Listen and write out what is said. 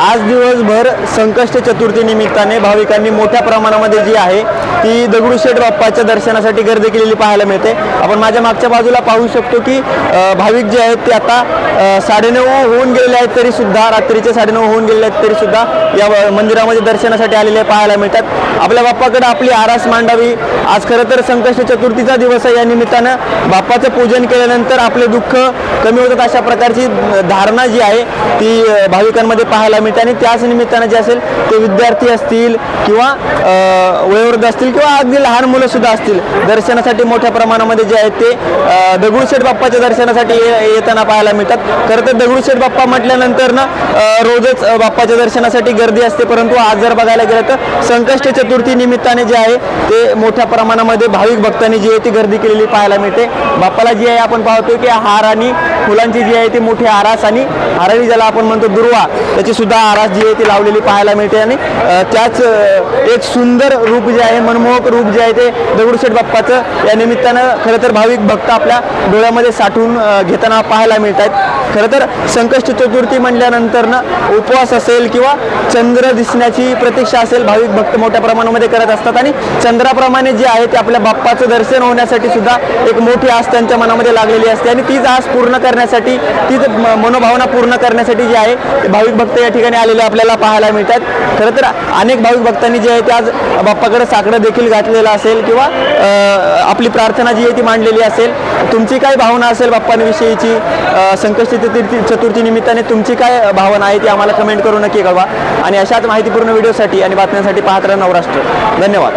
आज दिवसभर संकष्ट चतुर्थी निमित्ताने भाविकांनी मोठ्या प्रमाणामध्ये जी आहे ती दगडूशेठ बाप्पाच्या दर्शनासाठी गर्दी केलेली पाहायला मिळते। आपण माझ्या मागच्या बाजूला पाहू शकतो की भाविक जे आहेत ते आता 9:30 होऊन गेलेले आहेत, तरी सुद्धा रात्रीचे 9:30 होऊन गेलेले आहेत तरी सुद्धा या मंदिरामध्ये दर्शनासाठी आलेले पाहायला मिळतात। आपल्या बाप्पाकडे आपली आरास मांडावी। आज खरं तर संकष्ट चतुर्थीचा दिवस आहे, या निमित्तानं बाप्पाचं पूजन केल्यानंतर आपले दुःख कमी होतात अशा प्रकारची धारणा जी आहे ती भाविकांमध्ये पाहायला मिळते। आणि त्याच निमित्तानं जे असेल ते विद्यार्थी असतील किंवा वयोवृद्ध असतील किंवा अगदी लहान मुलं सुद्धा असतील दर्शनासाठी मोठ्या प्रमाणामध्ये जे आहेत ते दगडूशेठ बाप्पाच्या दर्शनासाठी येताना पाहायला मिळतात। खरं तर दगडूशेठ बाप्पा म्हटल्यानंतर ना रोजच बाप्पाच्या दर्शनासाठी गर्दी असते, परंतु आज जर बघायला गेलं तर संकष्ट चतुर्थी निमित्ताने जे आहे ते मोठ्या प्रमाणामध्ये भाविक भक्तांनी जी आहे ती गर्दी केलेली पाहायला मिळते। बाप्पाला जी आहे आपण पाहतो की हार आणि फुलांची जी आहे ती मोठी आरास आणि हाराळी ज्याला आपण म्हणतो दुर्वा, त्याची सुद्धा आरास जी आहे ती लावलेली पाहायला मिळते। आणि त्याच एक सुंदर रूप जे आहे, मनमोहक रूप जे आहे ते दगडूशेठ बाप्पाचं या निमित्तानं खरं तर भाविक भक्त आपल्या डोळ्यामध्ये साठवून घेताना पाहायला मिळत आहेत। खरं तर संकष्ट चतुर्थी म्हटल्यानंतर ना उपवास असेल किंवा चंद्र दिसण्याची प्रतीक्षा असेल, भाविक भक्त मोठ्या प्रमाणामध्ये करत असतात आणि चंद्राप्रमाणे जे आहे ते आपल्या बाप्पाचं दर्शन होण्यासाठी सुद्धा एक मोठी आस त्यांच्या मनामध्ये लागलेली असते आणि तीच आस पूर्ण करण्यासाठी, तीच मनोभावना पूर्ण करण्यासाठी जे आहे ते भाविक भक्त या ठिकाणी आलेले आपल्याला पाहायला मिळतात। खरं तर अनेक भाविक भक्तांनी जे आहे ते आज बाप्पाकडे साकडं देखील घातलेलं असेल किंवा आपली प्रार्थना जी आहे ती मांडलेली असेल। तुमची काय भावना असेल बाप्पांविषयीची, संकष्ट चतुर्थी निमित्ताने तुमची काय भावना आहे ती आम्हाला कमेंट करून नक्की कळवा। आणि अशाच माहितीपूर्ण व्हिडिओसाठी आणि बातम्यांसाठी पाहत राहा नवराष्ट्र। धन्यवाद।